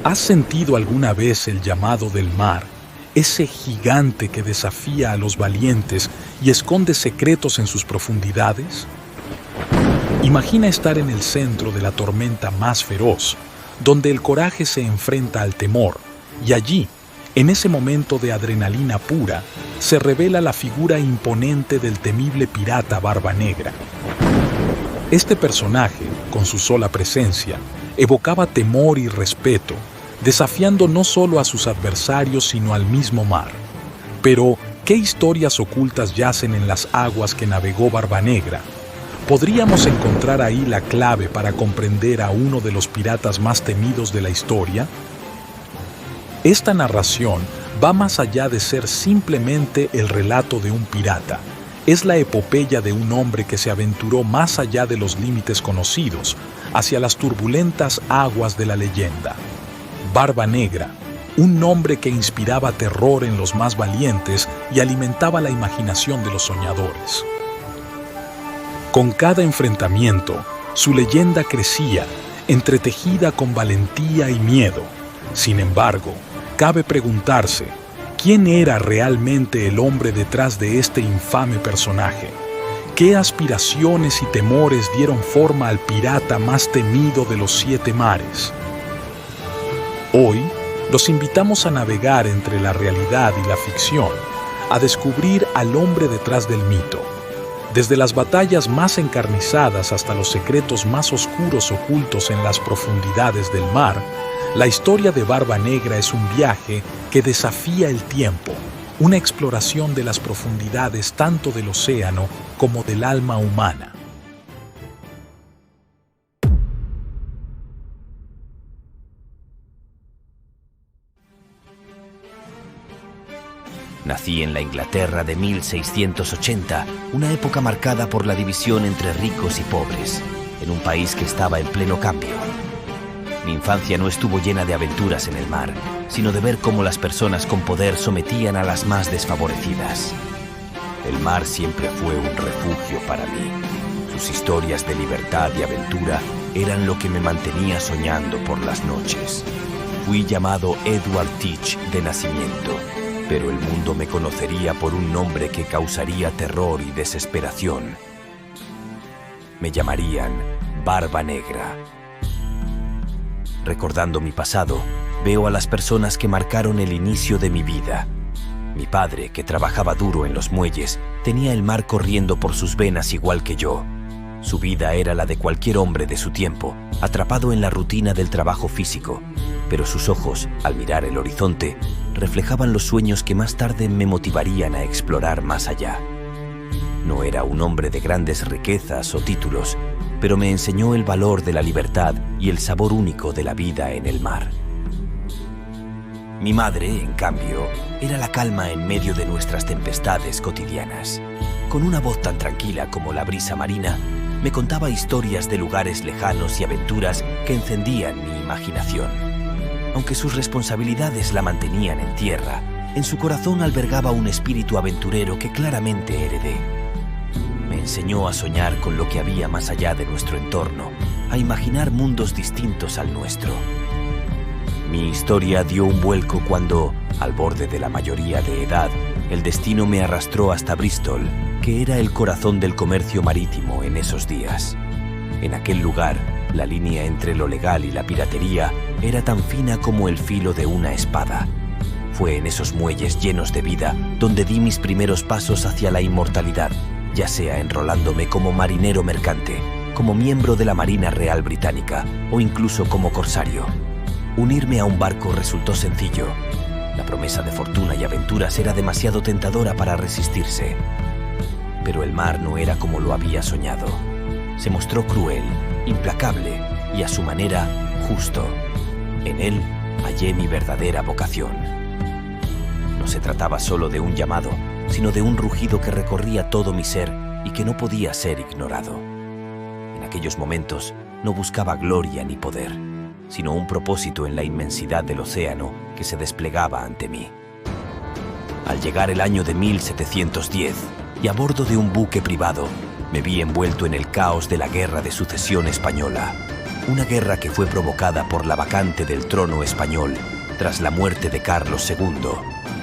¿Has sentido alguna vez el llamado del mar, ese gigante que desafía a los valientes y esconde secretos en sus profundidades? Imagina estar en el centro de la tormenta más feroz, donde el coraje se enfrenta al temor, y allí, en ese momento de adrenalina pura, se revela la figura imponente del temible pirata Barba Negra. Este personaje, con su sola presencia, evocaba temor y respeto, desafiando no solo a sus adversarios sino al mismo mar. Pero, ¿qué historias ocultas yacen en las aguas que navegó Barba Negra? ¿Podríamos encontrar ahí la clave para comprender a uno de los piratas más temidos de la historia? Esta narración va más allá de ser simplemente el relato de un pirata. Es la epopeya de un hombre que se aventuró más allá de los límites conocidos, hacia las turbulentas aguas de la leyenda. Barba Negra, un nombre que inspiraba terror en los más valientes y alimentaba la imaginación de los soñadores. Con cada enfrentamiento, su leyenda crecía, entretejida con valentía y miedo. Sin embargo, cabe preguntarse, ¿quién era realmente el hombre detrás de este infame personaje? ¿Qué aspiraciones y temores dieron forma al pirata más temido de los 7 mares? Hoy, los invitamos a navegar entre la realidad y la ficción, a descubrir al hombre detrás del mito. Desde las batallas más encarnizadas hasta los secretos más oscuros ocultos en las profundidades del mar, la historia de Barba Negra es un viaje que desafía el tiempo, una exploración de las profundidades tanto del océano como del alma humana. Nací en la Inglaterra de 1680, una época marcada por la división entre ricos y pobres, en un país que estaba en pleno cambio. Mi infancia no estuvo llena de aventuras en el mar, sino de ver cómo las personas con poder sometían a las más desfavorecidas. El mar siempre fue un refugio para mí. Sus historias de libertad y aventura eran lo que me mantenía soñando por las noches. Fui llamado Edward Teach de nacimiento, pero el mundo me conocería por un nombre que causaría terror y desesperación. Me llamarían Barba Negra. Recordando mi pasado, veo a las personas que marcaron el inicio de mi vida. Mi padre, que trabajaba duro en los muelles, tenía el mar corriendo por sus venas igual que yo. Su vida era la de cualquier hombre de su tiempo, atrapado en la rutina del trabajo físico, pero sus ojos, al mirar el horizonte, reflejaban los sueños que más tarde me motivarían a explorar más allá. No era un hombre de grandes riquezas o títulos, pero me enseñó el valor de la libertad y el sabor único de la vida en el mar. Mi madre, en cambio, era la calma en medio de nuestras tempestades cotidianas. Con una voz tan tranquila como la brisa marina, me contaba historias de lugares lejanos y aventuras que encendían mi imaginación. Aunque sus responsabilidades la mantenían en tierra, en su corazón albergaba un espíritu aventurero que claramente heredé. Me enseñó a soñar con lo que había más allá de nuestro entorno, a imaginar mundos distintos al nuestro. Mi historia dio un vuelco cuando, al borde de la mayoría de edad, el destino me arrastró hasta Bristol, que era el corazón del comercio marítimo en esos días. En aquel lugar, la línea entre lo legal y la piratería era tan fina como el filo de una espada. Fue en esos muelles llenos de vida donde di mis primeros pasos hacia la inmortalidad, ya sea enrolándome como marinero mercante, como miembro de la Marina Real Británica o incluso como corsario. Unirme a un barco resultó sencillo. La promesa de fortuna y aventuras era demasiado tentadora para resistirse. Pero el mar no era como lo había soñado. Se mostró cruel, implacable y a su manera justo. En él hallé mi verdadera vocación. No se trataba solo de un llamado, sino de un rugido que recorría todo mi ser y que no podía ser ignorado. En aquellos momentos no buscaba gloria ni poder, sino un propósito en la inmensidad del océano que se desplegaba ante mí. Al llegar el año de 1710 y a bordo de un buque privado, me vi envuelto en el caos de la Guerra de Sucesión Española. Una guerra que fue provocada por la vacante del trono español tras la muerte de Carlos II,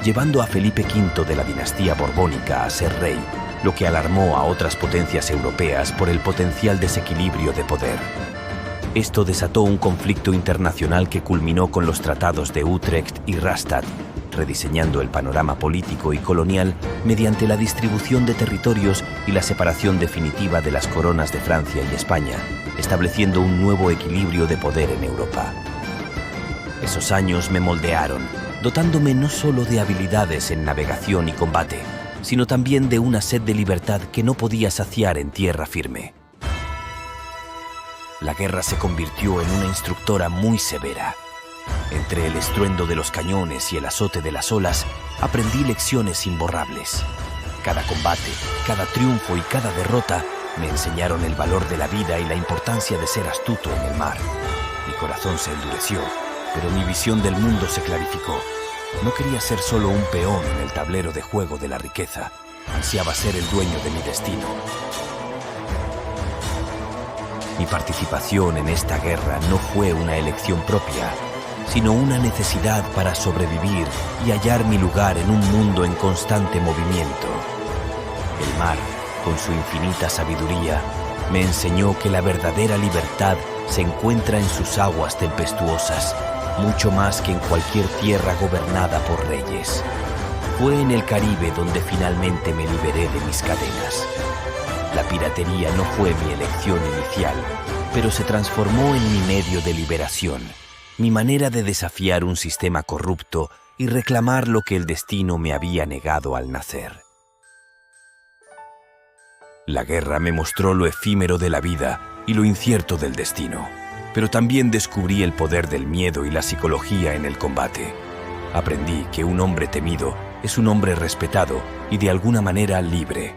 llevando a Felipe V de la dinastía borbónica a ser rey, lo que alarmó a otras potencias europeas por el potencial desequilibrio de poder. Esto desató un conflicto internacional que culminó con los tratados de Utrecht y Rastatt, rediseñando el panorama político y colonial mediante la distribución de territorios y la separación definitiva de las coronas de Francia y España, estableciendo un nuevo equilibrio de poder en Europa. Esos años me moldearon, dotándome no solo de habilidades en navegación y combate, sino también de una sed de libertad que no podía saciar en tierra firme. La guerra se convirtió en una instructora muy severa. Entre el estruendo de los cañones y el azote de las olas, aprendí lecciones imborrables. Cada combate, cada triunfo y cada derrota me enseñaron el valor de la vida y la importancia de ser astuto en el mar. Mi corazón se endureció, pero mi visión del mundo se clarificó. No quería ser solo un peón en el tablero de juego de la riqueza. Ansiaba ser el dueño de mi destino. Mi participación en esta guerra no fue una elección propia, sino una necesidad para sobrevivir y hallar mi lugar en un mundo en constante movimiento. El mar, con su infinita sabiduría, me enseñó que la verdadera libertad se encuentra en sus aguas tempestuosas, mucho más que en cualquier tierra gobernada por reyes. Fue en el Caribe donde finalmente me liberé de mis cadenas. La piratería no fue mi elección inicial, pero se transformó en mi medio de liberación, mi manera de desafiar un sistema corrupto y reclamar lo que el destino me había negado al nacer. La guerra me mostró lo efímero de la vida y lo incierto del destino, pero también descubrí el poder del miedo y la psicología en el combate. Aprendí que un hombre temido es un hombre respetado y de alguna manera libre.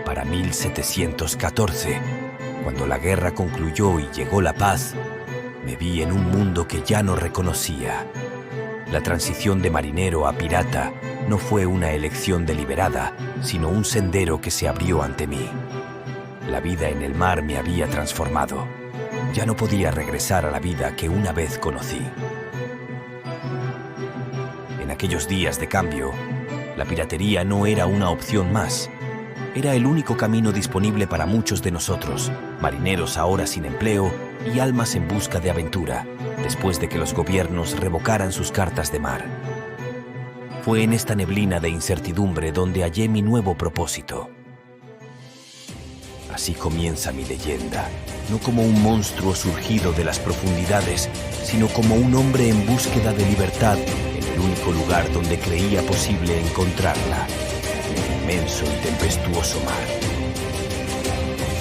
Para 1714, cuando la guerra concluyó y llegó la paz, me vi en un mundo que ya no reconocía. La transición de marinero a pirata no fue una elección deliberada, sino un sendero que se abrió ante mí. La vida en el mar me había transformado. Ya no podía regresar a la vida que una vez conocí. En aquellos días de cambio, la piratería no era una opción más. Era el único camino disponible para muchos de nosotros, marineros ahora sin empleo y almas en busca de aventura, después de que los gobiernos revocaran sus cartas de mar. Fue en esta neblina de incertidumbre donde hallé mi nuevo propósito. Así comienza mi leyenda, no como un monstruo surgido de las profundidades, sino como un hombre en búsqueda de libertad en el único lugar donde creía posible encontrarla. Inmenso y tempestuoso mar.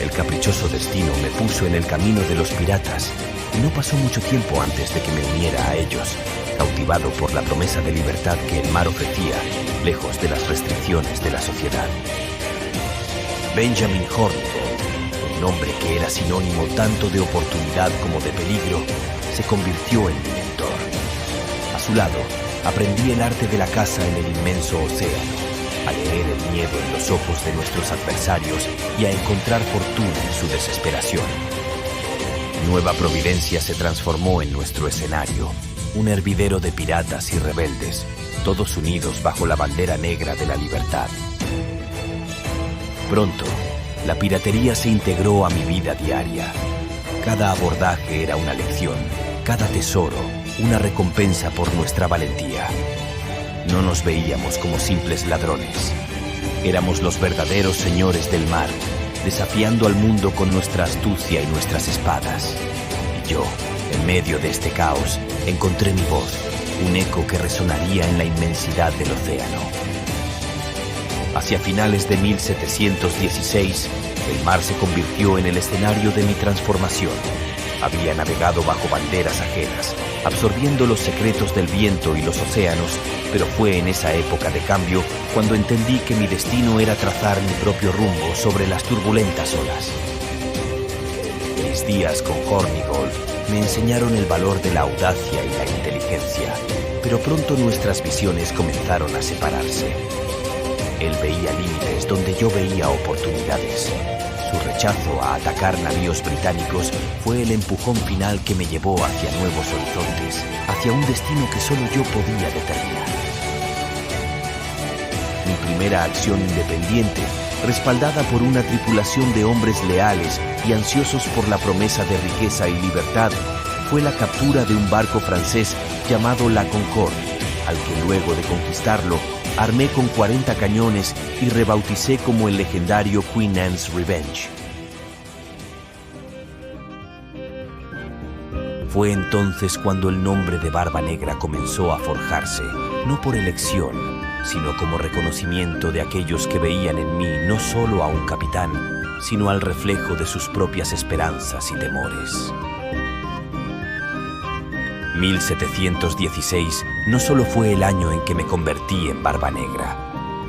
El caprichoso destino me puso en el camino de los piratas y no pasó mucho tiempo antes de que me uniera a ellos, cautivado por la promesa de libertad que el mar ofrecía, lejos de las restricciones de la sociedad. Benjamin Hornigold, un nombre que era sinónimo tanto de oportunidad como de peligro, se convirtió en mi mentor. A su lado, aprendí el arte de la caza en el inmenso océano, a leer el miedo en los ojos de nuestros adversarios y a encontrar fortuna en su desesperación. Nueva Providencia se transformó en nuestro escenario, un hervidero de piratas y rebeldes, todos unidos bajo la bandera negra de la libertad. Pronto, la piratería se integró a mi vida diaria. Cada abordaje era una lección, cada tesoro, una recompensa por nuestra valentía. No nos veíamos como simples ladrones. Éramos los verdaderos señores del mar, desafiando al mundo con nuestra astucia y nuestras espadas. Y yo, en medio de este caos, encontré mi voz, un eco que resonaría en la inmensidad del océano. Hacia finales de 1716, el mar se convirtió en el escenario de mi transformación. Había navegado bajo banderas ajenas, absorbiendo los secretos del viento y los océanos, pero fue en esa época de cambio cuando entendí que mi destino era trazar mi propio rumbo sobre las turbulentas olas. Mis días con Hornigold me enseñaron el valor de la audacia y la inteligencia, pero pronto nuestras visiones comenzaron a separarse. Él veía límites donde yo veía oportunidades. Su rechazo a atacar navíos británicos fue el empujón final que me llevó hacia nuevos horizontes, hacia un destino que solo yo podía determinar. Mi primera acción independiente, respaldada por una tripulación de hombres leales y ansiosos por la promesa de riqueza y libertad, fue la captura de un barco francés llamado La Concorde, al que luego de conquistarlo, armé con 40 cañones y rebauticé como el legendario Queen Anne's Revenge. Fue entonces cuando el nombre de Barba Negra comenzó a forjarse, no por elección, sino como reconocimiento de aquellos que veían en mí no solo a un capitán, sino al reflejo de sus propias esperanzas y temores. 1716 no solo fue el año en que me convertí en Barba Negra,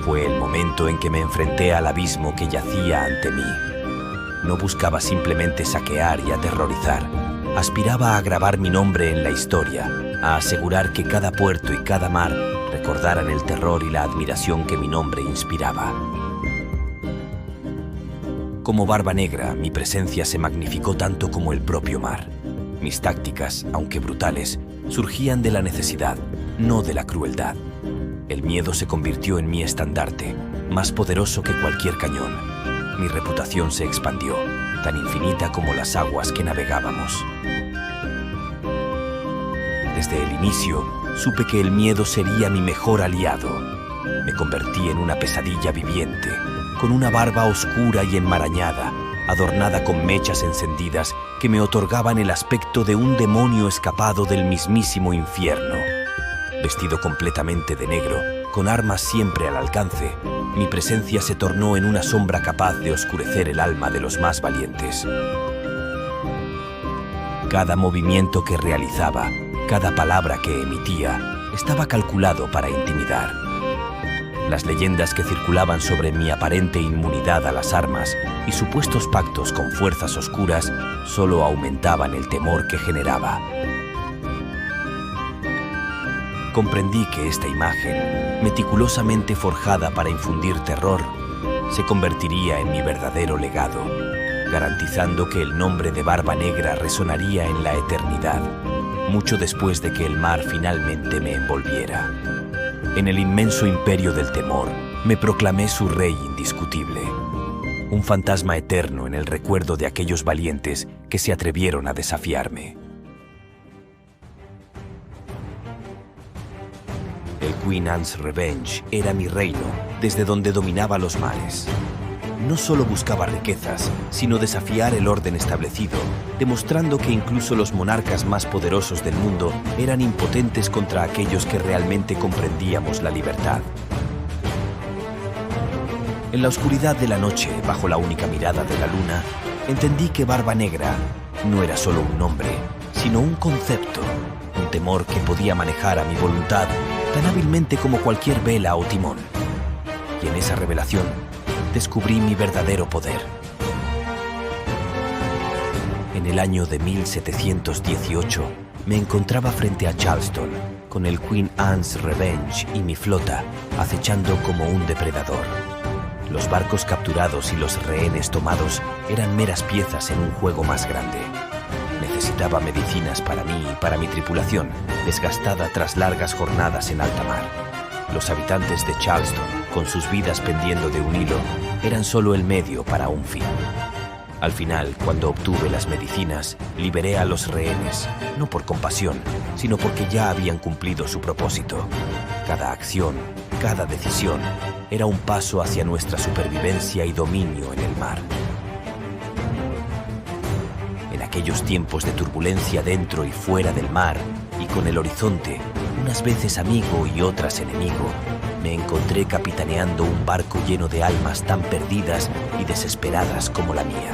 fue el momento en que me enfrenté al abismo que yacía ante mí. No buscaba simplemente saquear y aterrorizar, aspiraba a grabar mi nombre en la historia, a asegurar que cada puerto y cada mar recordaran el terror y la admiración que mi nombre inspiraba. Como Barba Negra, mi presencia se magnificó tanto como el propio mar. Mis tácticas, aunque brutales, surgían de la necesidad, no de la crueldad. El miedo se convirtió en mi estandarte, más poderoso que cualquier cañón. Mi reputación se expandió, tan infinita como las aguas que navegábamos. Desde el inicio, supe que el miedo sería mi mejor aliado. Me convertí en una pesadilla viviente, con una barba oscura y enmarañada, adornada con mechas encendidas que me otorgaban el aspecto de un demonio escapado del mismísimo infierno. Vestido completamente de negro, con armas siempre al alcance, mi presencia se tornó en una sombra capaz de oscurecer el alma de los más valientes. Cada movimiento que realizaba, cada palabra que emitía, estaba calculado para intimidar. Las leyendas que circulaban sobre mi aparente inmunidad a las armas y supuestos pactos con fuerzas oscuras solo aumentaban el temor que generaba. Comprendí que esta imagen, meticulosamente forjada para infundir terror, se convertiría en mi verdadero legado, garantizando que el nombre de Barba Negra resonaría en la eternidad, mucho después de que el mar finalmente me envolviera. En el inmenso imperio del temor, me proclamé su rey indiscutible, un fantasma eterno en el recuerdo de aquellos valientes que se atrevieron a desafiarme. El Queen Anne's Revenge era mi reino, desde donde dominaba los mares. No solo buscaba riquezas, sino desafiar el orden establecido, demostrando que incluso los monarcas más poderosos del mundo eran impotentes contra aquellos que realmente comprendíamos la libertad. En la oscuridad de la noche, bajo la única mirada de la luna, entendí que Barba Negra no era solo un nombre, sino un concepto, un temor que podía manejar a mi voluntad tan hábilmente como cualquier vela o timón. Y en esa revelación, descubrí mi verdadero poder. En el año de 1718, me encontraba frente a Charleston, con el Queen Anne's Revenge y mi flota, acechando como un depredador. Los barcos capturados y los rehenes tomados eran meras piezas en un juego más grande. Necesitaba medicinas para mí y para mi tripulación, desgastada tras largas jornadas en alta mar. Los habitantes de Charleston, con sus vidas pendiendo de un hilo, eran solo el medio para un fin. Al final, cuando obtuve las medicinas, liberé a los rehenes, no por compasión, sino porque ya habían cumplido su propósito. Cada acción, cada decisión, era un paso hacia nuestra supervivencia y dominio en el mar. En aquellos tiempos de turbulencia dentro y fuera del mar, y con el horizonte, unas veces amigo y otras enemigo, me encontré capitaneando un barco lleno de almas tan perdidas y desesperadas como la mía.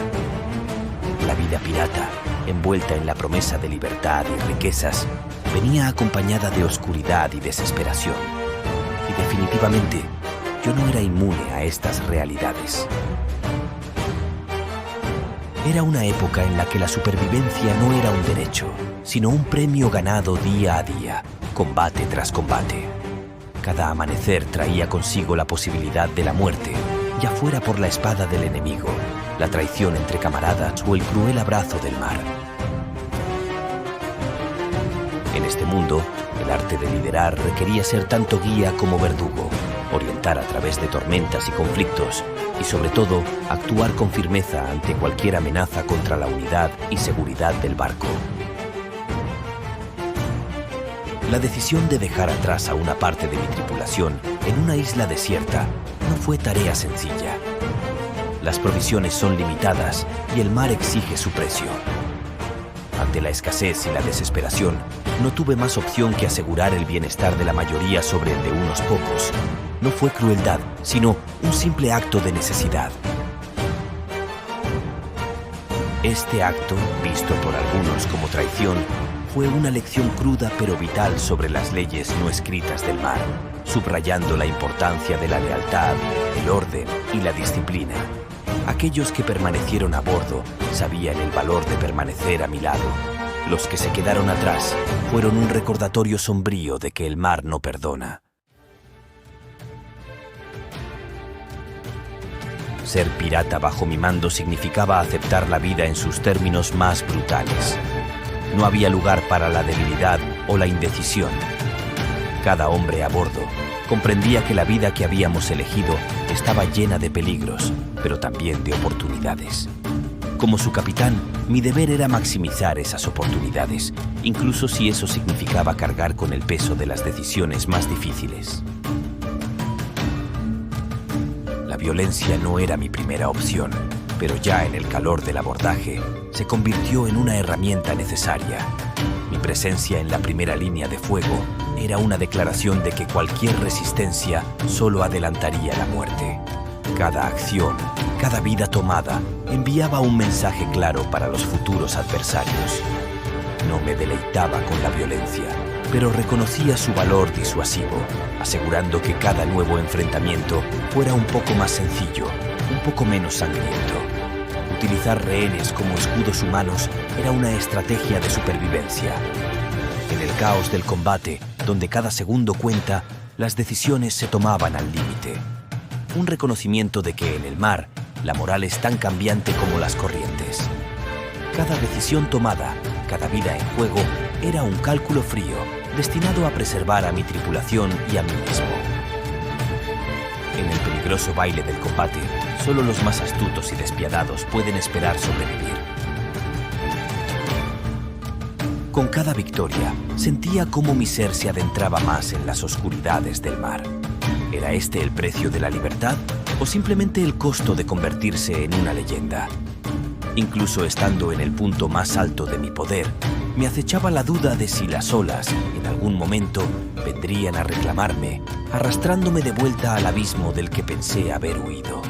La vida pirata, envuelta en la promesa de libertad y riquezas, venía acompañada de oscuridad y desesperación. Y definitivamente, yo no era inmune a estas realidades. Era una época en la que la supervivencia no era un derecho, sino un premio ganado día a día, combate tras combate. Cada amanecer traía consigo la posibilidad de la muerte, ya fuera por la espada del enemigo, la traición entre camaradas o el cruel abrazo del mar. En este mundo, el arte de liderar requería ser tanto guía como verdugo, orientar a través de tormentas y conflictos, y sobre todo, actuar con firmeza ante cualquier amenaza contra la unidad y seguridad del barco. La decisión de dejar atrás a una parte de mi tripulación en una isla desierta no fue tarea sencilla. Las provisiones son limitadas y el mar exige su precio. Ante la escasez y la desesperación, no tuve más opción que asegurar el bienestar de la mayoría sobre el de unos pocos. No fue crueldad, sino un simple acto de necesidad. Este acto, visto por algunos como traición, fue una lección cruda pero vital sobre las leyes no escritas del mar, subrayando la importancia de la lealtad, el orden y la disciplina. Aquellos que permanecieron a bordo sabían el valor de permanecer a mi lado. Los que se quedaron atrás fueron un recordatorio sombrío de que el mar no perdona. Ser pirata bajo mi mando significaba aceptar la vida en sus términos más brutales. No había lugar para la debilidad o la indecisión. Cada hombre a bordo comprendía que la vida que habíamos elegido estaba llena de peligros, pero también de oportunidades. Como su capitán, mi deber era maximizar esas oportunidades, incluso si eso significaba cargar con el peso de las decisiones más difíciles. La violencia no era mi primera opción, pero ya en el calor del abordaje se convirtió en una herramienta necesaria. Mi presencia en la primera línea de fuego era una declaración de que cualquier resistencia solo adelantaría la muerte. Cada acción, cada vida tomada, enviaba un mensaje claro para los futuros adversarios. No me deleitaba con la violencia, pero reconocía su valor disuasivo, asegurando que cada nuevo enfrentamiento fuera un poco más sencillo, un poco menos sangriento. Utilizar rehenes como escudos humanos era una estrategia de supervivencia. En el caos del combate, donde cada segundo cuenta, las decisiones se tomaban al límite. Un reconocimiento de que en el mar, la moral es tan cambiante como las corrientes. Cada decisión tomada, cada vida en juego, era un cálculo frío, destinado a preservar a mi tripulación y a mí mismo. En el peligroso baile del combate, solo los más astutos y despiadados pueden esperar sobrevivir. Con cada victoria, sentía cómo mi ser se adentraba más en las oscuridades del mar. ¿Era este el precio de la libertad o simplemente el costo de convertirse en una leyenda? Incluso estando en el punto más alto de mi poder, me acechaba la duda de si las olas, en algún momento, vendrían a reclamarme, arrastrándome de vuelta al abismo del que pensé haber huido.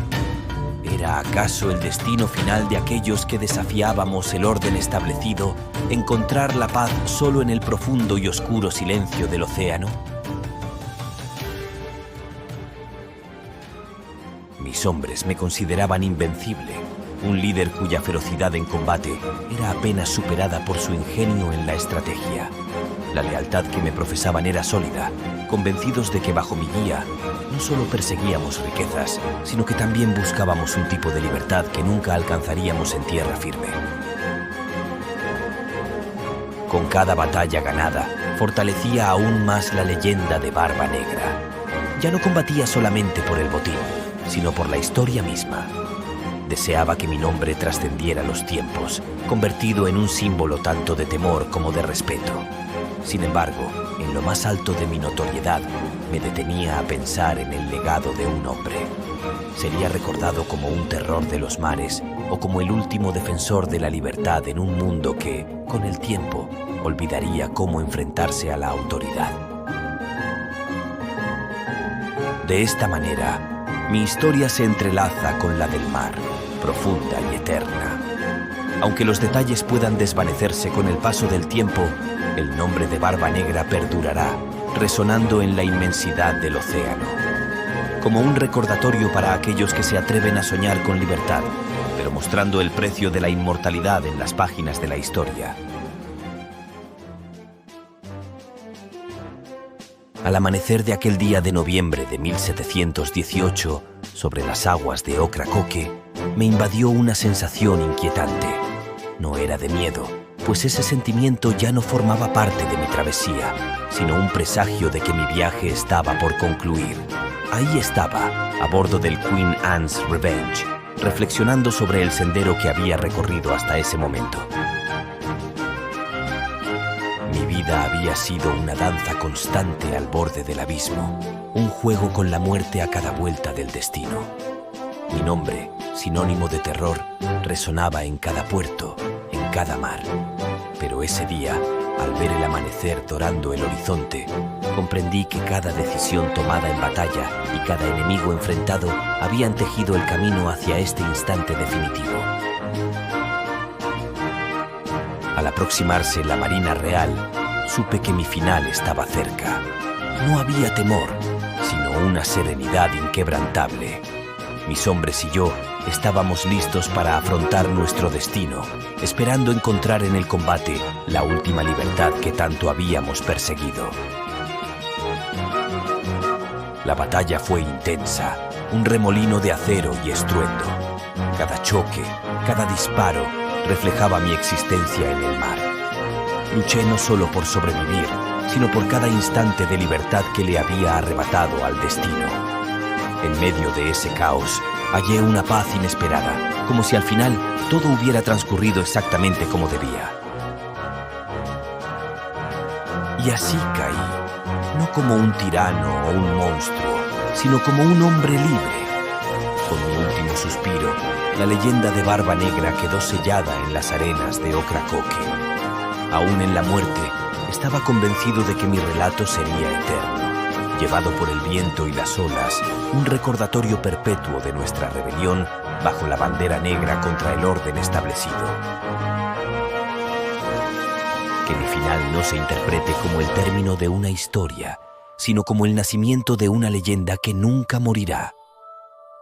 ¿Era acaso el destino final de aquellos que desafiábamos el orden establecido, encontrar la paz solo en el profundo y oscuro silencio del océano? Mis hombres me consideraban invencible, un líder cuya ferocidad en combate era apenas superada por su ingenio en la estrategia. La lealtad que me profesaban era sólida, convencidos de que bajo mi guía no solo perseguíamos riquezas, sino que también buscábamos un tipo de libertad que nunca alcanzaríamos en tierra firme. Con cada batalla ganada, fortalecía aún más la leyenda de Barba Negra. Ya no combatía solamente por el botín, sino por la historia misma. Deseaba que mi nombre trascendiera los tiempos, convertido en un símbolo tanto de temor como de respeto. Sin embargo, en lo más alto de mi notoriedad, me detenía a pensar en el legado de un hombre. Sería recordado como un terror de los mares o como el último defensor de la libertad en un mundo que, con el tiempo, olvidaría cómo enfrentarse a la autoridad. De esta manera, mi historia se entrelaza con la del mar, profunda y eterna. Aunque los detalles puedan desvanecerse con el paso del tiempo, el nombre de Barba Negra perdurará, resonando en la inmensidad del océano. Como un recordatorio para aquellos que se atreven a soñar con libertad, pero mostrando el precio de la inmortalidad en las páginas de la historia. Al amanecer de aquel día de noviembre de 1718, sobre las aguas de Ocracoke, me invadió una sensación inquietante. No era de miedo, pues ese sentimiento ya no formaba parte de mi travesía, sino un presagio de que mi viaje estaba por concluir. Ahí estaba, a bordo del Queen Anne's Revenge, reflexionando sobre el sendero que había recorrido hasta ese momento. Mi vida había sido una danza constante al borde del abismo, un juego con la muerte a cada vuelta del destino. Mi nombre, sinónimo de terror, resonaba en cada puerto, en cada mar. Pero ese día, al ver el amanecer dorando el horizonte, comprendí que cada decisión tomada en batalla y cada enemigo enfrentado habían tejido el camino hacia este instante definitivo. Al aproximarse la Marina Real, supe que mi final estaba cerca. No había temor, sino una serenidad inquebrantable. Mis hombres y yo estábamos listos para afrontar nuestro destino, esperando encontrar en el combate la última libertad que tanto habíamos perseguido. La batalla fue intensa, un remolino de acero y estruendo. Cada choque, cada disparo reflejaba mi existencia en el mar. Luché no solo por sobrevivir, sino por cada instante de libertad que le había arrebatado al destino. En medio de ese caos, hallé una paz inesperada, como si al final todo hubiera transcurrido exactamente como debía. Y así caí, no como un tirano o un monstruo, sino como un hombre libre. Con mi último suspiro, la leyenda de Barba Negra quedó sellada en las arenas de Ocracoke. Aún en la muerte, estaba convencido de que mi relato sería eterno. Llevado por el viento y las olas, un recordatorio perpetuo de nuestra rebelión bajo la bandera negra contra el orden establecido. Que mi final no se interprete como el término de una historia, sino como el nacimiento de una leyenda que nunca morirá.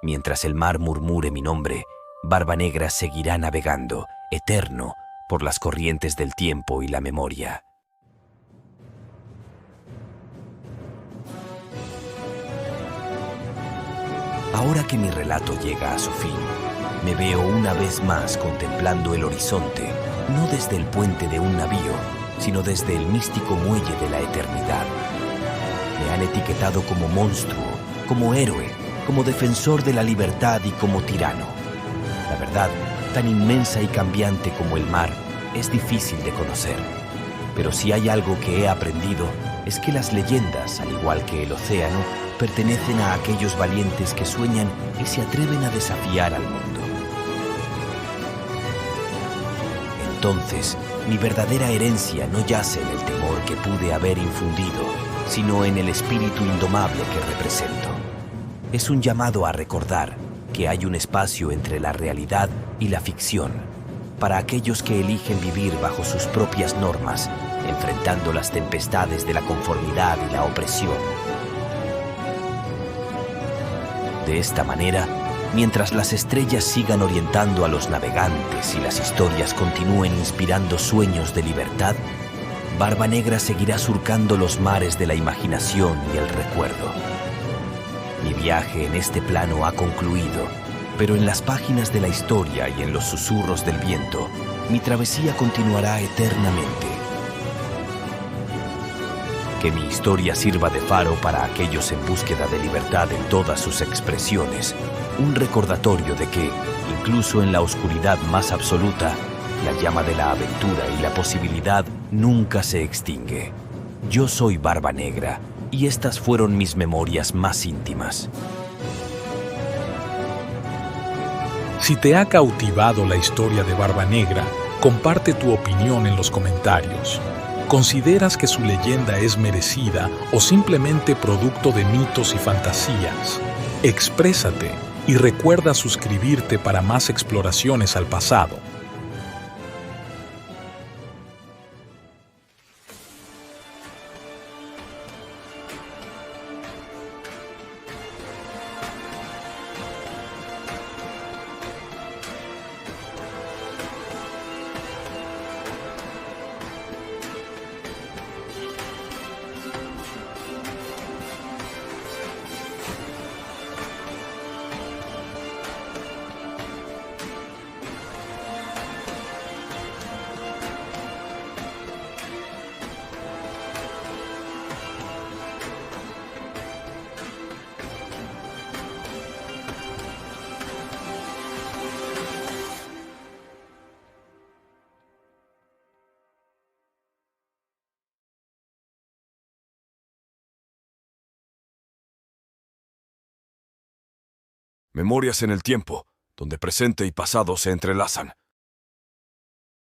Mientras el mar murmure mi nombre, Barba Negra seguirá navegando, eterno, por las corrientes del tiempo y la memoria. Ahora que mi relato llega a su fin, me veo una vez más contemplando el horizonte, no desde el puente de un navío, sino desde el místico muelle de la eternidad. Me han etiquetado como monstruo, como héroe, como defensor de la libertad y como tirano. La verdad, tan inmensa y cambiante como el mar, es difícil de conocer. Pero si hay algo que he aprendido, es que las leyendas, al igual que el océano, pertenecen a aquellos valientes que sueñan y se atreven a desafiar al mundo. Entonces, mi verdadera herencia no yace en el temor que pude haber infundido, sino en el espíritu indomable que represento. Es un llamado a recordar que hay un espacio entre la realidad y la ficción, para aquellos que eligen vivir bajo sus propias normas, enfrentando las tempestades de la conformidad y la opresión. De esta manera, mientras las estrellas sigan orientando a los navegantes y las historias continúen inspirando sueños de libertad, Barba Negra seguirá surcando los mares de la imaginación y el recuerdo. Mi viaje en este plano ha concluido, pero en las páginas de la historia y en los susurros del viento, mi travesía continuará eternamente. Que mi historia sirva de faro para aquellos en búsqueda de libertad en todas sus expresiones, un recordatorio de que, incluso en la oscuridad más absoluta, la llama de la aventura y la posibilidad nunca se extingue. Yo soy Barba Negra, y estas fueron mis memorias más íntimas. Si te ha cautivado la historia de Barba Negra, comparte tu opinión en los comentarios. ¿Consideras que su leyenda es merecida o simplemente producto de mitos y fantasías? Exprésate y recuerda suscribirte para más exploraciones al pasado. Memorias en el tiempo, donde presente y pasado se entrelazan.